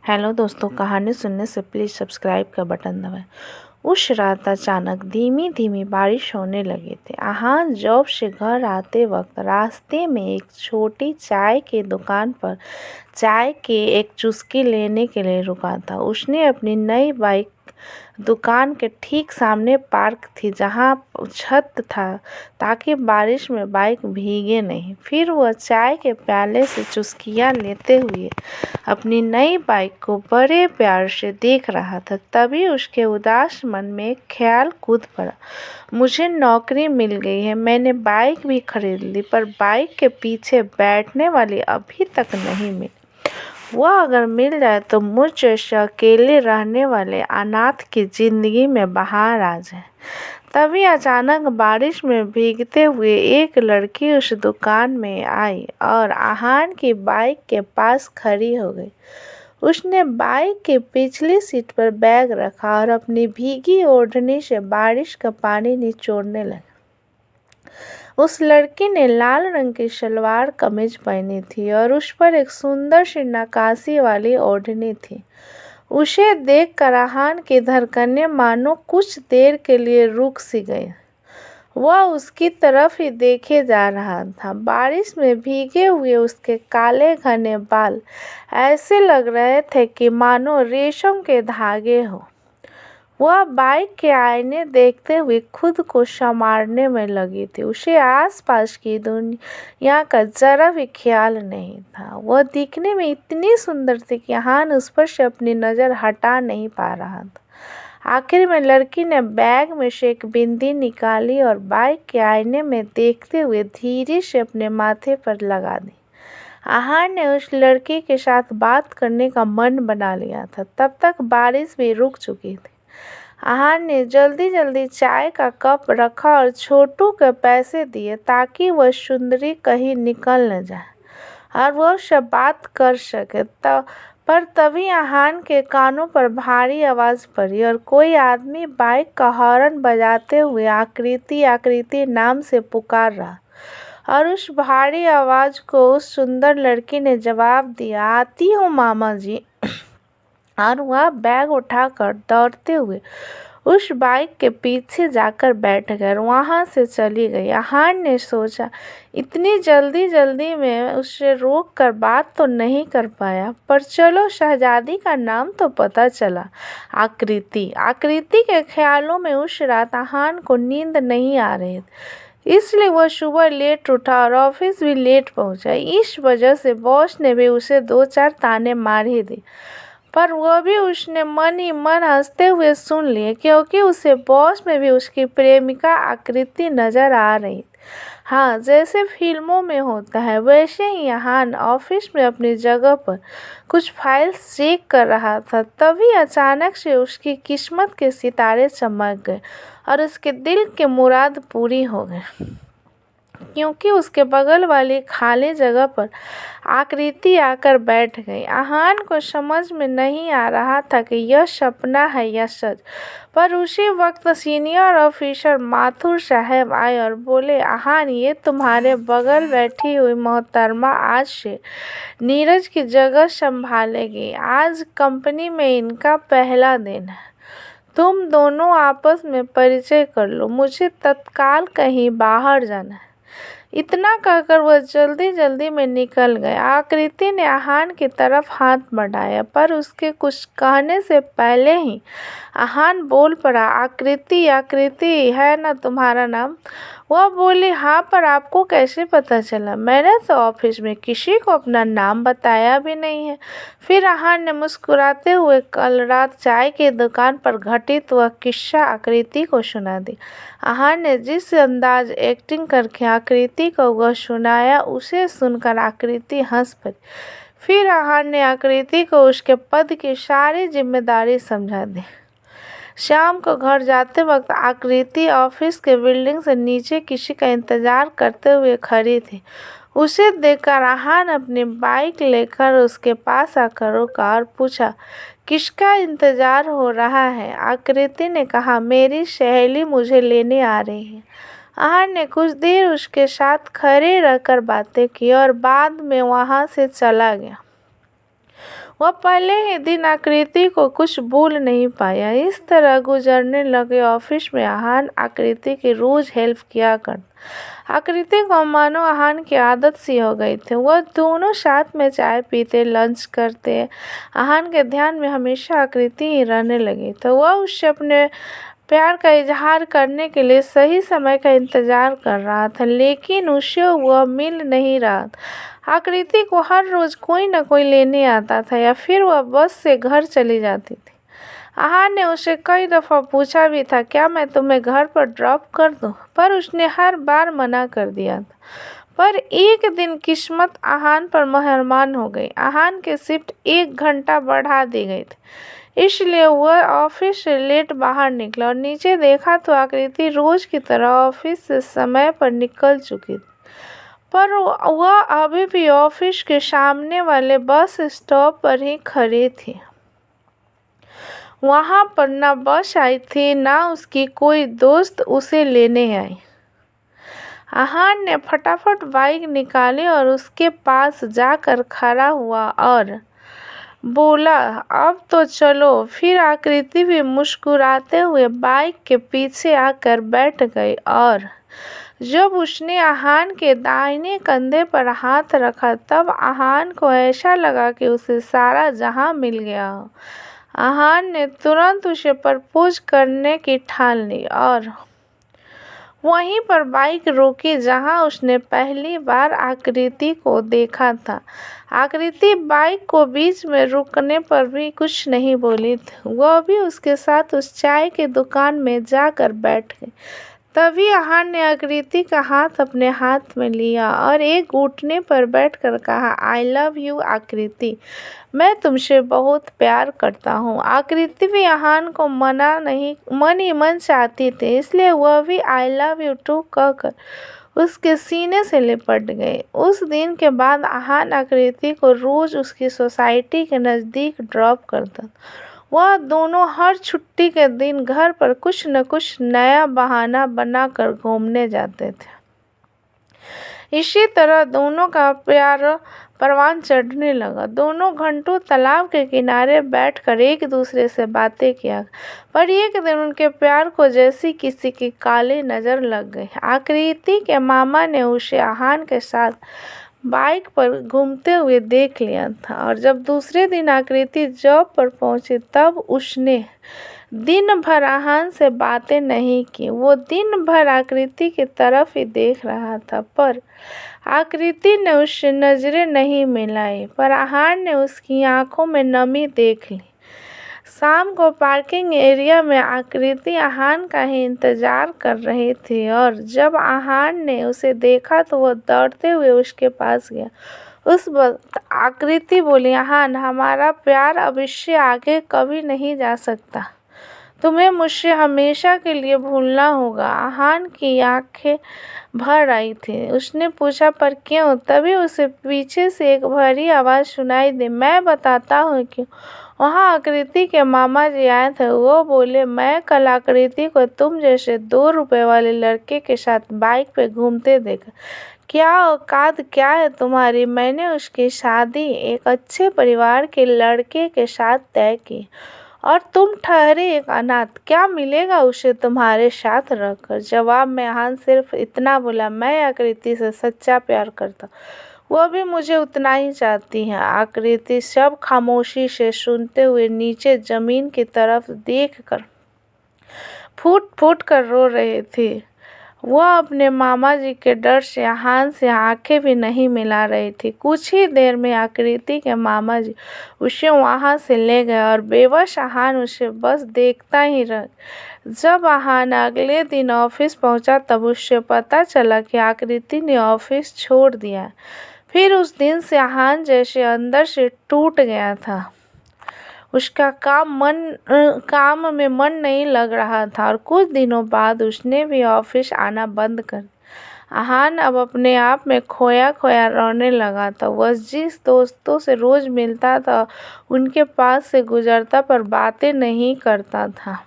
Hello दोस्तों, कहानी सुनने से प्लीज़ सब्सक्राइब का बटन दबाएं। उस रात अचानक धीमी धीमी बारिश होने लगी थी। अहान जॉब से घर आते वक्त रास्ते में एक छोटी चाय की दुकान पर चाय की एक चुस्की लेने के लिए रुका था। उसने अपनी नई बाइक दुकान के ठीक सामने पार्क थी, जहां छत था ताकि बारिश में बाइक भीगे नहीं। फिर वह चाय के प्याले से चुस्कियां लेते हुए अपनी नई बाइक को बड़े प्यार से देख रहा था। तभी उसके उदास मन में एक ख्याल कूद पड़ा। मुझे नौकरी मिल गई है, मैंने बाइक भी खरीद ली, पर बाइक के पीछे बैठने वाली अभी तक नहीं मिली। वह अगर मिल जाए तो मुझ जैसे अकेले रहने वाले अनाथ की जिंदगी में बहार आ जाए। तभी अचानक बारिश में भीगते हुए एक लड़की उस दुकान में आई और अहान की बाइक के पास खड़ी हो गई। उसने बाइक की पिछली सीट पर बैग रखा और अपनी भीगी ओढ़नी से बारिश का पानी निचोड़ने लगी। उस लड़की ने लाल रंग की सलवार कमीज पहनी थी और उस पर एक सुंदर सी नक्काशी वाली ओढ़नी थी। उसे देखकर अहान की धड़कनें मानो कुछ देर के लिए रुक सी गई। वह उसकी तरफ ही देखे जा रहा था। बारिश में भीगे हुए उसके काले घने बाल ऐसे लग रहे थे कि मानो रेशम के धागे हो। वह बाइक के आईने देखते हुए खुद को संवारने में लगी थी। उसे आसपास की दुनिया का जरा भी ख्याल नहीं था। वह दिखने में इतनी सुंदर थी कि अहान उस पर से अपनी नज़र हटा नहीं पा रहा था। आखिर में लड़की ने बैग में से एक बिंदी निकाली और बाइक के आईने में देखते हुए धीरे से अपने माथे पर लगा दी। अहान ने उस लड़की के साथ बात करने का मन बना लिया था। तब तक बारिश भी रुक चुकी थी। अहान ने जल्दी जल्दी चाय का कप रखा और छोटू के पैसे दिए ताकि वह सुंदरी कहीं निकल न जाए और वह उससे बात कर सके। पर तभी अहान के कानों पर भारी आवाज़ पड़ी और कोई आदमी बाइक का हॉर्न बजाते हुए आकृति आकृति नाम से पुकार रहा। और उस भारी आवाज़ को उस सुंदर लड़की ने जवाब दिया, आती हूँ मामा जी। और वह बैग उठाकर दौड़ते हुए उस बाइक के पीछे जाकर बैठ गए और वहां से चली गई। अहान ने सोचा, इतनी जल्दी में उससे रोक कर बात तो नहीं कर पाया, पर चलो शहजादी का नाम तो पता चला, आकृति। आकृति के ख्यालों में उस रात अहान को नींद नहीं आ रही थी, इसलिए वह सुबह लेट उठा और ऑफिस भी लेट पहुंचा। इस वजह से बॉस ने भी उसे 2-4 ताने मार ही दी, पर वह भी उसने मन ही मन हंसते हुए सुन लिए, क्योंकि उसे बॉस में भी उसकी प्रेमिका आकृति नजर आ रही थी। हाँ, जैसे फिल्मों में होता है वैसे ही अहान ऑफिस में अपनी जगह पर कुछ फाइल्स चेक कर रहा था। तभी अचानक से उसकी किस्मत के सितारे चमक गए और उसके दिल की मुराद पूरी हो गई, क्योंकि उसके बगल वाली खाली जगह पर आकृति आकर बैठ गई। अहान को समझ में नहीं आ रहा था कि यह सपना है या सच, पर उसी वक्त सीनियर ऑफिसर माथुर साहब आए और बोले, अहान, ये तुम्हारे बगल बैठी हुई मोहतरमा आज से नीरज की जगह संभालेगी। आज कंपनी में इनका पहला दिन है, तुम दोनों आपस में परिचय कर लो, मुझे तत्काल कहीं बाहर जाना है। इतना कहकर वह जल्दी में निकल गए। आकृति ने अहान की तरफ हाथ बढ़ाया, पर उसके कुछ कहने से पहले ही अहान बोल पड़ा, आकृति, आकृति है ना तुम्हारा नाम? वह बोली, हाँ, पर आपको कैसे पता चला? मैंने तो ऑफिस में किसी को अपना नाम बताया भी नहीं है। फिर अहान ने मुस्कुराते हुए कल रात चाय की दुकान पर घटित वह किस्सा आकृति को सुना दी। अहान ने जिस अंदाज एक्टिंग करके आकृति को वह सुनाया, उसे सुनकर आकृति हंस पड़ी। फिर अहान ने आकृति को उसके पद की सारी जिम्मेदारी समझा दी। शाम को घर जाते वक्त आकृति ऑफिस के बिल्डिंग से नीचे किसी का इंतजार करते हुए खड़ी थी। उसे देखकर अहान अपनी बाइक लेकर उसके पास आकर रुका और पूछा, किसका इंतजार हो रहा है? आकृति ने कहा, मेरी सहेली मुझे लेने आ रही है। अहान ने कुछ देर उसके साथ खड़े रहकर बातें की और बाद में वहां से चला गया। वह पहले ही दिन आकृति को कुछ बोल नहीं पाया। इस तरह गुजरने लगे। ऑफिस में आहान आकृति की रोज हेल्प किया करता। आकृति को मानो आहान की आदत सी हो गई थी। वह दोनों साथ में चाय पीते, लंच करते। आहान के ध्यान में हमेशा आकृति ही रहने लगी, तो वह उससे अपने प्यार का इजहार करने के लिए सही समय का इंतजार कर रहा था, लेकिन उसे वह मिल नहीं रहा था। आकृति को हर रोज कोई न कोई लेने आता था या फिर वह बस से घर चली जाती थी। आहान ने उसे कई दफ़ा पूछा भी था, क्या मैं तुम्हें घर पर ड्रॉप कर दूं? पर उसने हर बार मना कर दिया था। पर एक दिन किस्मत आहान पर मेहरबान हो गई। आहान की शिफ्ट 1 घंटा बढ़ा दी गई थी, इसलिए वह ऑफिस से लेट बाहर निकला और नीचे देखा तो आकृति रोज की तरह ऑफिस से समय पर निकल चुकी थी। पर वह अभी भी ऑफिस के सामने वाले बस स्टॉप पर ही खड़ी थी। वहां पर न बस आई थी, न उसकी कोई दोस्त उसे लेने आई। आहान ने फटाफट बाइक निकाली और उसके पास जाकर खड़ा हुआ और बोला, अब तो चलो। फिर आकृति भी मुस्कुराते हुए बाइक के पीछे आकर बैठ गई और जब उसने आहान के दाहिने कंधे पर हाथ रखा तब आहान को ऐसा लगा कि उसे सारा जहां मिल गया हो। आहान ने तुरंत उसे प्रपोज करने की ठान ली और वहीं पर बाइक रोकी जहां उसने पहली बार आकृति को देखा था। आकृति बाइक को बीच में रुकने पर भी कुछ नहीं बोली थी। वह भी उसके साथ उस चाय की दुकान में जाकर बैठ गई। तभी आहान ने आकृति का हाथ अपने हाथ में लिया और एक घुटने पर बैठकर कहा, आई लव यू आकृति, मैं तुमसे बहुत प्यार करता हूँ। आकृति भी आहान को मन ही मन चाहती थी, इसलिए वह भी आई लव यू टू कहकर उसके सीने से लिपट गई। उस दिन के बाद आहान आकृति को रोज उसकी सोसाइटी के नज़दीक ड्रॉप करता। वह दोनों हर छुट्टी के दिन घर पर कुछ न कुछ नया बहाना बनाकर घूमने जाते थे। इसी तरह दोनों का प्यार परवान चढ़ने लगा। दोनों घंटों तालाब के किनारे बैठकर एक दूसरे से बातें किया, पर एक दिन उनके प्यार को जैसी किसी की काली नज़र लग गई। आकृति के मामा ने उसे आहान के साथ बाइक पर घूमते हुए देख लिया था और जब दूसरे दिन आकृति जॉब पर पहुंची तब उसने दिन भर आहान से बातें नहीं की। वो दिन भर आकृति की तरफ ही देख रहा था, पर आकृति ने उससे नजरें नहीं मिलाई। पर आहान ने उसकी आंखों में नमी देख ली। शाम को पार्किंग एरिया में आकृति आहान का ही इंतजार कर रही थी और जब आहान ने उसे देखा तो वह दौड़ते हुए उसके पास गया। उस वक्त आकृति बोली, आहान, हमारा प्यार अब इससे आगे कभी नहीं जा सकता। तुम्हें मुझसे हमेशा के लिए भूलना होगा। आहान की आंखें भर आई थी। उसने पूछा, पर क्यों? तभी उसे पीछे से एक भारी आवाज़ सुनाई दी, मैं बताता हूँ क्यों। वहाँ आकृति के मामा जी आए थे। वो बोले, मैं कल आकृति को तुम जैसे 2 रुपए वाले लड़के के साथ बाइक पे घूमते देखा। क्या औकात क्या है तुम्हारी? मैंने उसकी शादी एक अच्छे परिवार के लड़के के साथ तय की और तुम ठहरे एक अनाथ। क्या मिलेगा उसे तुम्हारे साथ रहकर? जवाब में आहान सिर्फ इतना बोला, मैं आकृति से सच्चा प्यार करता, वह भी मुझे उतना ही चाहती है। आकृति सब खामोशी से सुनते हुए नीचे जमीन की तरफ देखकर फूट फूट कर रो रही थी। वह अपने मामा जी के डर से आहान से आंखें भी नहीं मिला रही थी। कुछ ही देर में आकृति के मामा जी उसे वहां से ले गए और बेबस आहान उसे बस देखता ही रह। जब आहान अगले दिन ऑफिस पहुंचा तब उससे पता चला कि आकृति ने ऑफिस छोड़ दिया। फिर उस दिन से आहान जैसे अंदर से टूट गया था। उसका काम में मन नहीं लग रहा था और कुछ दिनों बाद उसने भी ऑफिस आना बंद कर दिया। आहान अब अपने आप में खोया खोया रोने लगा था। वह जिस दोस्तों से रोज मिलता था उनके पास से गुजरता पर बातें नहीं करता था।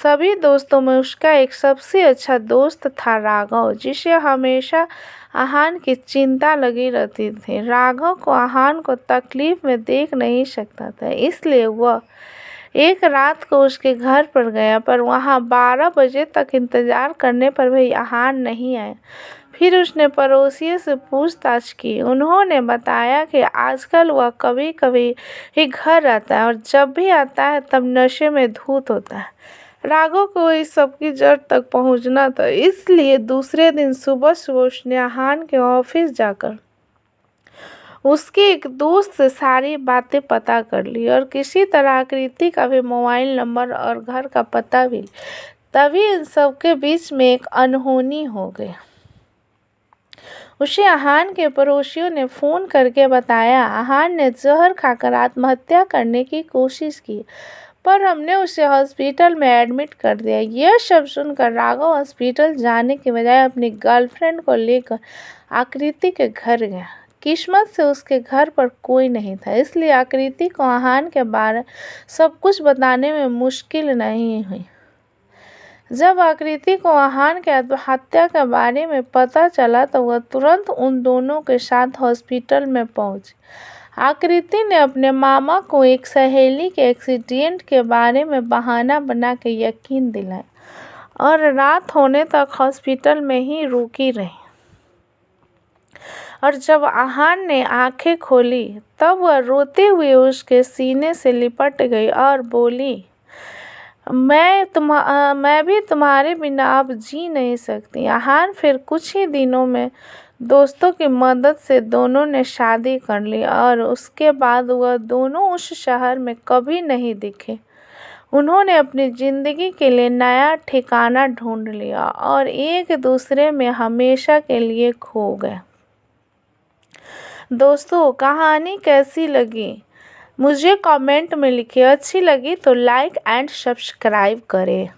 सभी दोस्तों में उसका एक सबसे अच्छा दोस्त था राघव, जिसे हमेशा आहान की चिंता लगी रहती थी। राघव को आहान को तकलीफ में देख नहीं सकता था, इसलिए वह एक रात को उसके घर पर गया, पर वहां 12 बजे तक इंतजार करने पर भी आहान नहीं आया। फिर उसने पड़ोसियों से पूछताछ की। उन्होंने बताया कि आजकल वह कभी-कभी ही घर आता है और जब भी आता है तब नशे में धुत होता है। राघव को इस सब की जड़ तक पहुंचना था, इसलिए दूसरे दिन सुबह-सुबह उसने आहान के ऑफिस जाकर उसके एक दोस्त से सारी बातें पता कर ली और किसी तरह आकृति का भी मोबाइल नंबर और घर का पता भी। तभी इन सबके बीच में एक अनहोनी हो गई। उसे आहान के पड़ोसियों ने फोन करके बताया, आहान ने जहर खाकर आत्महत्या करने की कोशिश की, पर हमने उसे हॉस्पिटल में एडमिट कर दिया। यह सब सुनकर राघव हॉस्पिटल जाने के बजाय अपनी गर्लफ्रेंड को लेकर आकृति के घर गया। किस्मत से उसके घर पर कोई नहीं था, इसलिए आकृति को आहान के बारे सब कुछ बताने में मुश्किल नहीं हुई। जब आकृति को आहान के आत्महत्या के बारे में पता चला तो वह तुरंत उन दोनों के साथ हॉस्पिटल में पहुंची। आकृति ने अपने मामा को एक सहेली के एक्सीडेंट के बारे में बहाना बना के यकीन दिलाया और रात होने तक हॉस्पिटल में ही रुकी रही। और जब आहान ने आंखें खोली तब वह रोते हुए उसके सीने से लिपट गई और बोली, मैं भी तुम्हारे बिना अब जी नहीं सकती। आहान फिर कुछ ही दिनों में दोस्तों की मदद से दोनों ने शादी कर ली और उसके बाद वह दोनों उस शहर में कभी नहीं दिखे। उन्होंने अपनी जिंदगी के लिए नया ठिकाना ढूंढ लिया और एक दूसरे में हमेशा के लिए खो गए। दोस्तों, कहानी कैसी लगी मुझे कमेंट में लिखिए। अच्छी लगी तो लाइक एंड सब्सक्राइब करें।